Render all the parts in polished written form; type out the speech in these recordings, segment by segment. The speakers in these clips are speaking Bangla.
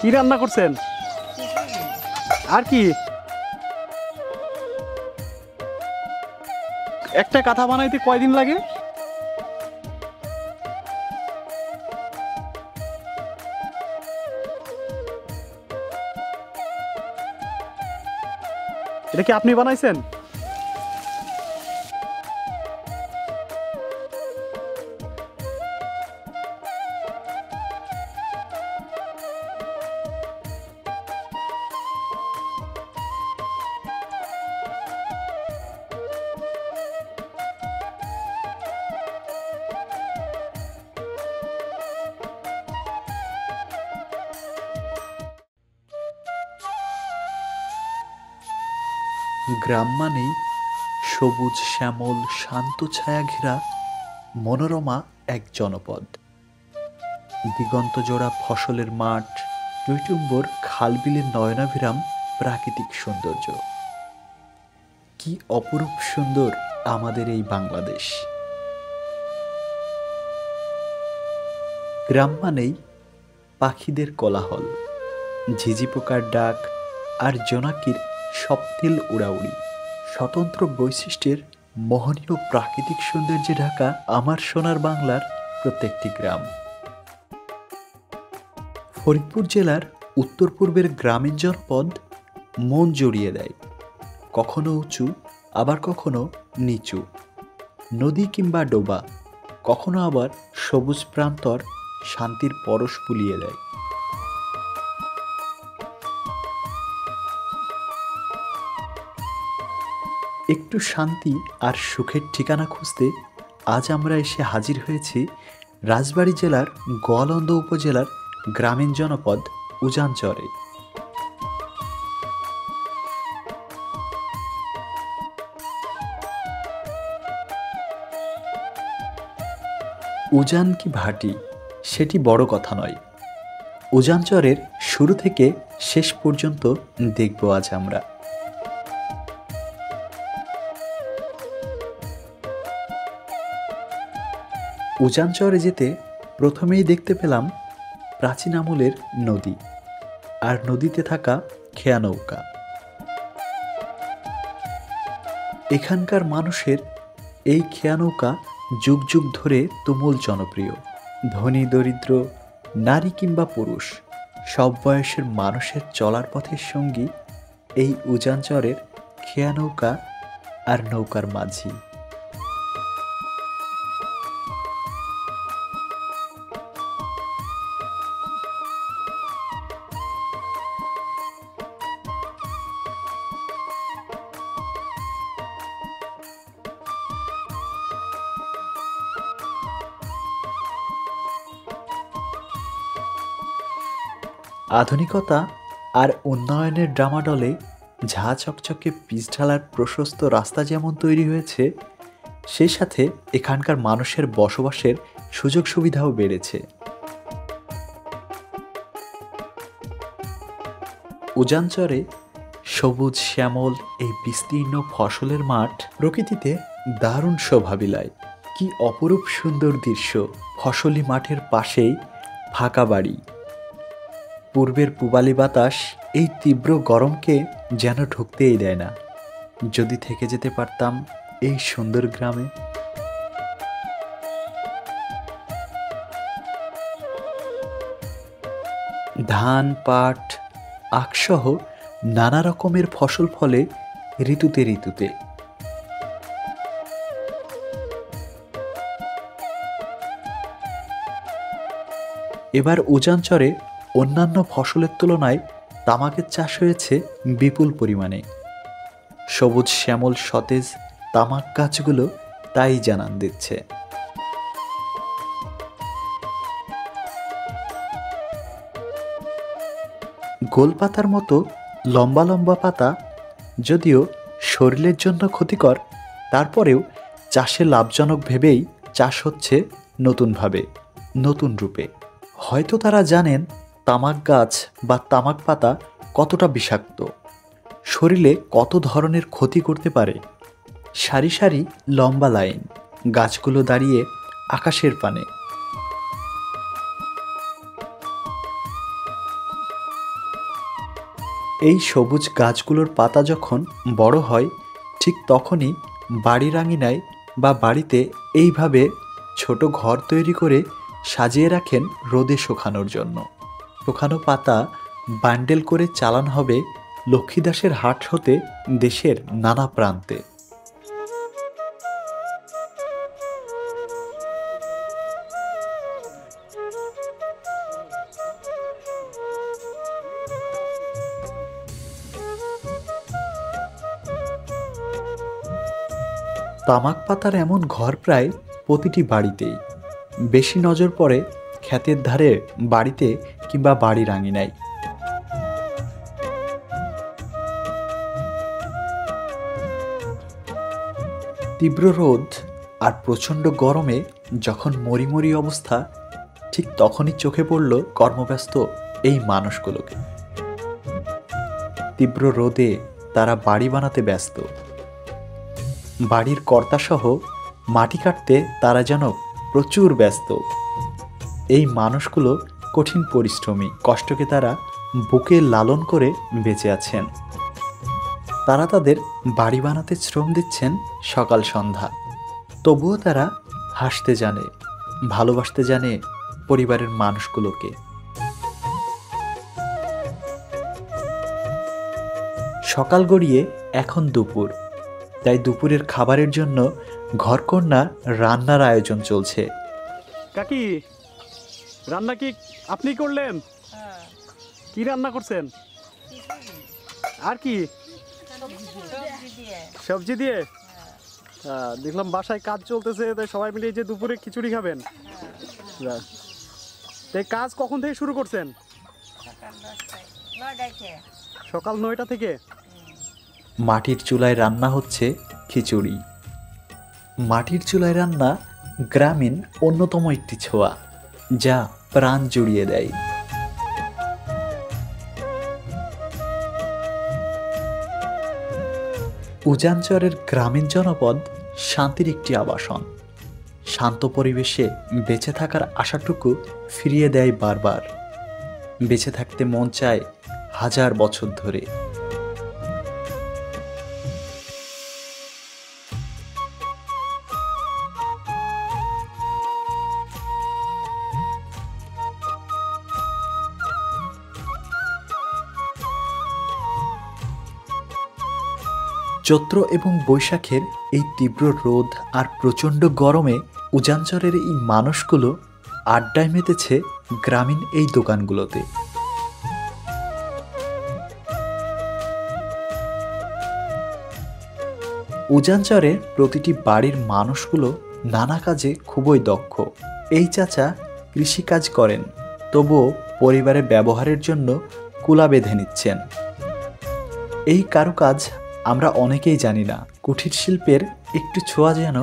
কি রান্না করছেন? আর কি একটা কাঁথা বানাইতে কয়দিন লাগে? এটা কি আপনি বানাইছেন? গ্রাম মানেই সবুজ শ্যামল শান্ত ছায়া ঘেরা মনোরমা এক জনপদ। দিগন্ত জোড়া ফসলের মাঠ, টইটুম্বর খালবিলের নয়নাভিরাম প্রাকৃতিক সৌন্দর্য। কি অপরূপ সুন্দর আমাদের এই বাংলাদেশ। গ্রাম মানেই পাখিদের কোলাহল, ঝিঝি পোকার ডাক আর জোনাকির সপ্তিল উড়াউড়ি। স্বতন্ত্র বৈশিষ্ট্যের মোহনীয় প্রাকৃতিক সৌন্দর্যে ঢাকা আমার সোনার বাংলার প্রত্যেকটি গ্রাম। ফরিদপুর জেলার উত্তর পূর্বের গ্রামীণ জনপদ মন জড়িয়ে দেয়, কখনো উঁচু আবার কখনো নিচু, নদী কিংবা ডোবা, কখনো আবার সবুজ প্রান্তর শান্তির পরশ বুলিয়ে দেয়। একটু শান্তি আর সুখের ঠিকানা খুঁজতে আজ আমরা এসে হাজির হয়েছি রাজবাড়ী জেলার গোয়ালন্দ উপজেলার গ্রামীণ জনপদ উজানচরে। উজান কি ভাটি সেটি বড় কথা নয়, উজানচরের শুরু থেকে শেষ পর্যন্ত দেখব আজ আমরা। উজানচরে যেতে প্রথমেই দেখতে পেলাম প্রাচীন আমলের নদী আর নদীতে থাকা খেয়া নৌকা। এখানকার মানুষের এই খেয়া নৌকা যুগ যুগ ধরে তুমুল জনপ্রিয়। ধনী দরিদ্র, নারী কিংবা পুরুষ সব বয়সের মানুষের চলার পথের সঙ্গী এই উজানচরের খেয়া নৌকা আর নৌকার মাঝি। আধুনিকতা আর উন্নয়নের ডামাডলে ঝা চকচকে পিচ ঢালার প্রশস্ত রাস্তা যেমন তৈরি হয়েছে, সেই সাথে এখানকার মানুষের বসবাসের সুযোগ সুবিধাও বেড়েছে। উজানচরে সবুজ শ্যামল এই বিস্তীর্ণ ফসলের মাঠ প্রকৃতিতে দারুণ শোভা বিলায়। কি অপরূপ সুন্দর দৃশ্য! ফসলি মাঠের পাশেই ফাঁকা বাড়ি, পূর্বের পূবালি বাতাস এই তীব্র গরমকে যেন ঢুকতেই দেয় না। যদি থেকে যেতে পারতাম এই সুন্দর গ্রামে। ধান, পাট, আখসহ নানা রকমের ফসল ফলে ঋতুতে ঋতুতে। এবার উজানচরে অন্যান্য ফসলের তুলনায় তামাকের চাষ হয়েছে বিপুল পরিমাণে। সবুজ শ্যামল সতেজ তামাক গাছগুলো তাই জানান দিচ্ছে। গোলপাতার মতো লম্বা লম্বা পাতা যদিও শরীরের জন্য ক্ষতিকর, তারপরেও চাষে লাভজনক ভেবেই চাষ হচ্ছে নতুনভাবে, নতুন রূপে। হয়তো তারা জানেন তামাক গাছ বা তামাক পাতা কতটা বিষাক্ত, শরীরে কত ধরনের ক্ষতি করতে পারে। সারি সারি লম্বা লাইন, গাছগুলো দাঁড়িয়ে আকাশের পানে। এই সবুজ গাছগুলোর পাতা যখন বড় হয় ঠিক তখনই বাড়ির আঙিনায় বা বাড়িতে এইভাবে ছোট ঘর তৈরি করে সাজিয়ে রাখেন রোদে শুকানোর জন্য। শুকানো পাতা বান্ডেল করে চালান হবে লক্ষ্মীদাসের হাট হতে দেশের নানা প্রান্তে। তামাক পাতার এমন ঘর প্রায় প্রতিটি বাড়িতেই। বেশি নজর পড়ে ক্ষেতের ধারে বাড়িতে কিংবা বাড়ির আঙিনায়। তীব্র রোদ আর প্রচণ্ড গরমে যখন মরিমরি অবস্থা, ঠিক তখনই চোখে পড়ল কর্মব্যস্ত এই মানুষগুলোকে। তীব্র রোদে তারা বাড়ি বানাতে ব্যস্ত। বাড়ির কর্তাসহ মাটি কাটতে তারা যেন প্রচুর ব্যস্ত। এই মানুষগুলো কঠিন পরিশ্রমী, কষ্টকে তারা বুকে লালন করে বেঁচে আছেন। তারা তাদের বাড়ি বানাতে শ্রম দিচ্ছেন সকাল সন্ধ্যা। তবুও তারা হাসতে জানে, ভালোবাসতে জানে পরিবারের মানুষগুলোকে। সকাল গড়িয়ে এখন দুপুর, তাই দুপুরের খাবারের জন্য ঘরকন্যা রান্নার আয়োজন চলছে। কাকি, রান্না কি আপনি করলেন? কি রান্না করছেন? আর কি? সবজি দিয়ে? দেখলাম বাসায় কাজ চলতেছে, তাই সবাই মিলে যে দুপুরে খিচুড়ি খাবেন। তাই কাজ কখন থেকে শুরু করছেন? সকাল 9টা থেকে। মাটির চুলায় রান্না হচ্ছে খিচুড়ি। মাটির চুলায় রান্না গ্রামীণ অন্যতম একটি ছোঁয়া, যা প্রাণ জুড়িয়ে দেয়। উজানচরের গ্রামীণ জনপদ শান্তির একটি আবাসন। শান্ত পরিবেশে বেঁচে থাকার আশাটুকু ফিরিয়ে দেয় বারবার। বেঁচে থাকতে মন চায় হাজার বছর ধরে। চৈত্র এবং বৈশাখের এই তীব্র রোদ আর প্রচণ্ড গরমে উজানচরের এই মানুষগুলো আড্ডায় মেতেছে গ্রামীণ এই দোকানগুলোতে। উজানচরে প্রতিটি বাড়ির মানুষগুলো নানা কাজে খুবই দক্ষ। এই চাচা কৃষিকাজ করেন, তবুও পরিবারে ব্যবহারের জন্য কুলা বেঁধে নিচ্ছেন। এই কারুকাজ আমরা অনেকেই জানি না, কুঠির শিল্পের একটু ছোঁয়া যেন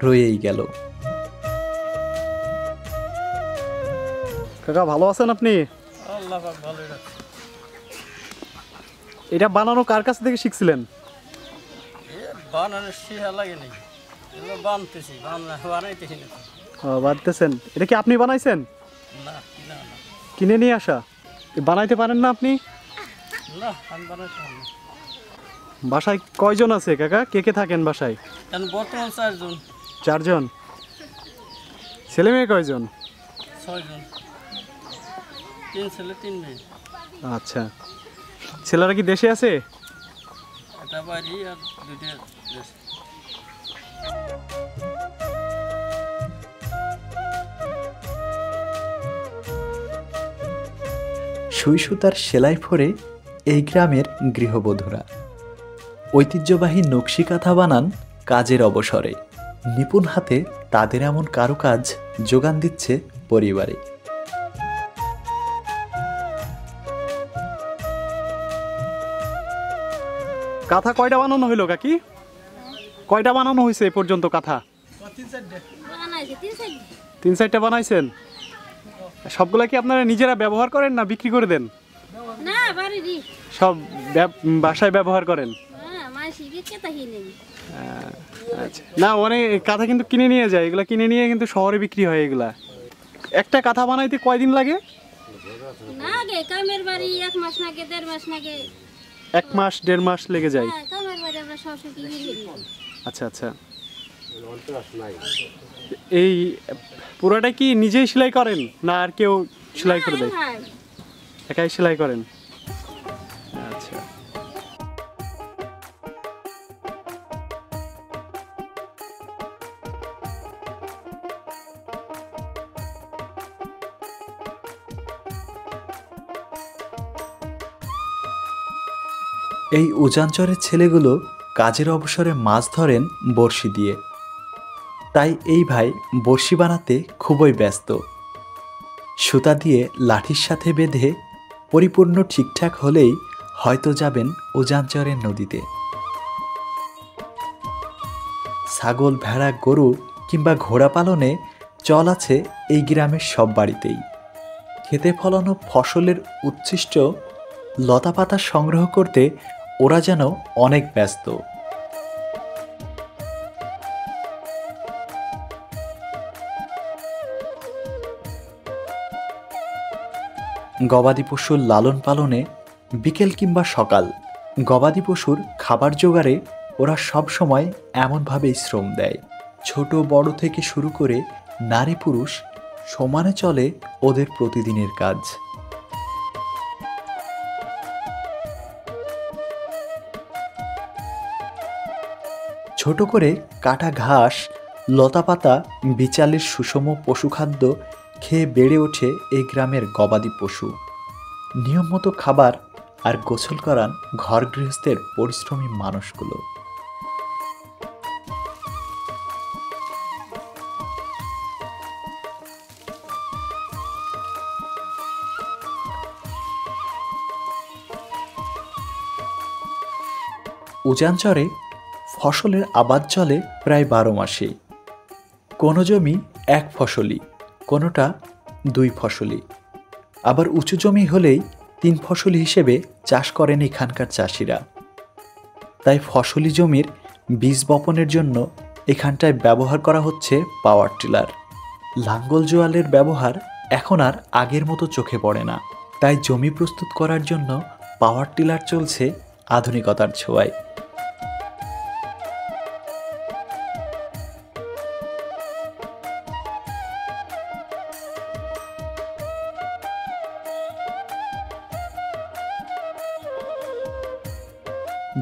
রয়েই গেল। কাকা ভালো আছেন আপনি? এটা বানানো কার কাছ থেকে শিখছিলেন? বানাইতেছেন? এটা কি আপনি বানাইছেন? কিনে নিয়ে আসা? বানাইতে পারেন না আপনি? বাসায় কয়জন আছে কাকা? কে কে থাকেন বাসায়? বর্তমান 4 জন। 4 জন? ছেলে মেয়ে কয়জন? 6 জন। 3 ছেলে 3 মেয়ে। আচ্ছা, ছেলেরা কি দেশে আছে? একটা বাড়ি আর 2টা দেশে। সুই সুতার সেলাই ফোরে এই গ্রামের গৃহবধূরা। ঐতিহ্যবাহী নকশি কাঁথা বানান কাজের অবসরে। নিপুণ হাতে তাদের এমন কারুকাজ যোগান দিচ্ছে পরিবারে। কাঁথা কয়টা বানানো হইলো কাকি? কয়টা বানানো হয়েছে এ পর্যন্ত কাঁথা? 3-4টা বানাইছেন। সবগুলা কি আপনারা নিজেরা ব্যবহার করেন না বিক্রি করে দেন? না, বাড়িরই। সব বাসায় ব্যবহার করেন? হ্যাঁ, মাসি কেতা কিনে। আচ্ছা, না অনেক কাঁথা কিন্তু কিনে নিয়ে যায়, এগুলা কিনে নিয়ে কিন্তু শহরে বিক্রি হয়। এগুলা একটা কাঁথা বানাইতে কয়দিন লাগে? না গে, কামের বাড়ি 1 মাস লাগে, 1.5 মাস লাগে। 1 মাস 1.5 মাস লেগে যায়। হ্যাঁ কামের বাড়ি আমরা সবসময় কিনে ফেলি। আচ্ছা আচ্ছা। এই পুরোটা কি নিজেই সেলাই করেন না আর কেউ সেলাই করে দেয়? হ্যাঁ একাই সেলাই করেন? আচ্ছা। এই উজানচরের ছেলেগুলো কাজের অবসরে মাছ ধরেন বড়শি দিয়ে। তাই এই ভাই বড়শি বানাতে খুবই ব্যস্ত। সুতা দিয়ে লাঠির সাথে বেঁধে পরিপূর্ণ ঠিকঠাক হলেই হয়তো যাবেন উজানচরের নদীতে। ছাগল, ভেড়া, গরু কিংবা ঘোড়া পালনে চল আছে এই গ্রামের সব বাড়িতেই। খেতে ফলানো ফসলের উচ্ছিষ্ট লতাপাতা সংগ্রহ করতে ওরা যেন অনেক ব্যস্ত। গবাদি পশুর লালন পালনে বিকেল কিংবা সকাল গবাদি পশুর খাবার জোগাড়ে ওরা সব সময় এমনভাবেই শ্রম দেয়। ছোট বড় থেকে শুরু করে নারী পুরুষ সমানে চলে ওদের প্রতিদিনের কাজ। ছোট করে কাটা ঘাস, লতাপাতা, বিচালের সুষম পশুখাদ্য খেয়ে বেড়ে ওঠে এই গ্রামের গবাদি পশু। নিয়ম মতো খাবার আর গোসল করান ঘর গৃহস্থের পরিশ্রমী মানুষগুলো। উজানচরে ফসলের আবাদ চলে প্রায় 12 মাসেই। কোনো জমি 1 ফসলি, কোনোটা 2 ফসলি, আবার উঁচু জমি হলেই 3 ফসলি হিসেবে চাষ করেন এখানকার চাষিরা। তাই ফসলি জমির বীজ বপনের জন্য এখানটায় ব্যবহার করা হচ্ছে পাওয়ার টিলার। লাঙ্গল জোয়ালের ব্যবহার এখন আর আগের মতো চোখে পড়ে না। তাই জমি প্রস্তুত করার জন্য পাওয়ার টিলার চলছে আধুনিকতার ছোঁয়ায়।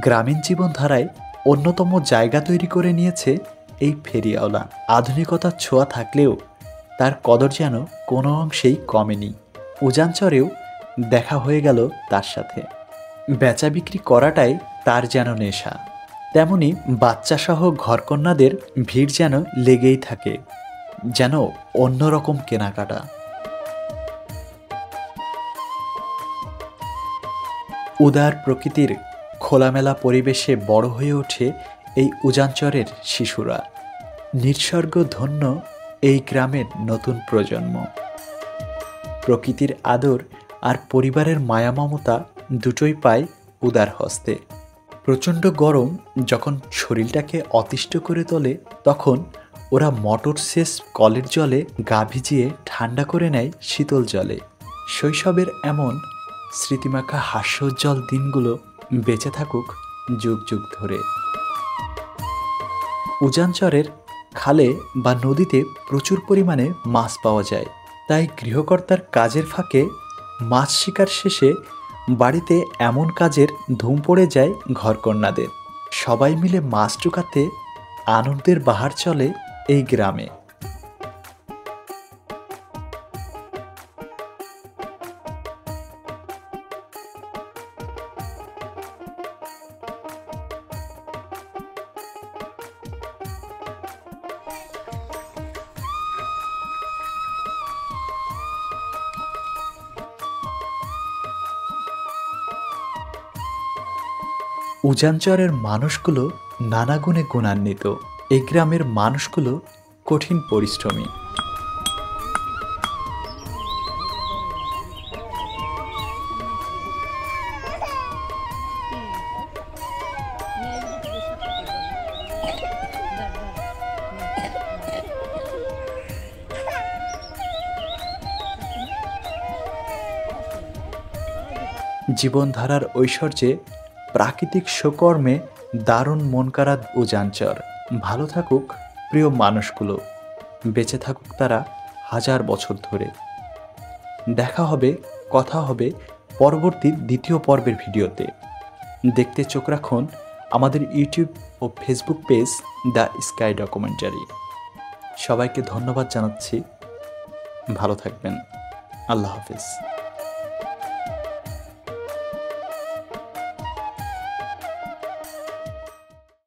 গ্রামীণ জীবনধারায় অন্যতম জায়গা তৈরি করে নিয়েছে এই ফেরিওয়ালা। আধুনিকতার ছোঁয়া থাকলেও তার কদর যেন কোনো অংশেই কমেনি। উজানচরেও দেখা হয়ে গেল তার সাথে। বেচা বিক্রি করাটাই তার যেন নেশা। তেমনি বাচ্চাসহ ঘরকন্নাদের ভিড় যেন লেগেই থাকে, যেন অন্যরকম কেনাকাটা। উদার প্রকৃতির খোলামেলা পরিবেশে বড় হয়ে ওঠে এই উজানচরের শিশুরা। নিঃসর্গ ধন্য এই গ্রামের নতুন প্রজন্ম। প্রকৃতির আদর আর পরিবারের মায়া মমতা দুটোই পায় উদার হস্তে। প্রচণ্ড গরম যখন শরীরটাকে অতিষ্ঠ করে তোলে, তখন ওরা মোটর সেচ কলের জলে গা ভিজিয়ে ঠান্ডা করে নেয় শীতল জলে। শৈশবের এমন স্মৃতিমাখা হাস্যোজ্জ্বল দিনগুলো বেঁচে থাকুক যুগ যুগ ধরে। উজানচরের খালে বা নদীতে প্রচুর পরিমাণে মাছ পাওয়া যায়। তাই গৃহকর্তার কাজের ফাঁকে মাছ শিকার শেষে বাড়িতে এমন কাজের ধুম পড়ে যায় ঘরকন্নাদের। সবাই মিলে মাছ টুকাতে আনন্দের বাহার চলে এই গ্রামে। উজানচরের মানুষগুলো নানা গুণে গুণান্বিত। এই গ্রামের মানুষগুলো কঠিন পরিশ্রমী। জীবনধারার ঐশ্বর্যে প্রাকৃতিক সকর্মে দারুণ মনকারা ও যাঞ্চর। ভালো থাকুক প্রিয় মানুষগুলো, বেঁচে থাকুক তারা হাজার বছর ধরে। দেখা হবে, কথা হবে পরবর্তী দ্বিতীয় পর্বের ভিডিওতে। দেখতে চোখ রাখুন আমাদের ইউটিউব ও Facebook page the sky documentary. সবাইকে ধন্যবাদ জানাচ্ছি। ভালো থাকবেন। আল্লাহ হাফেজ।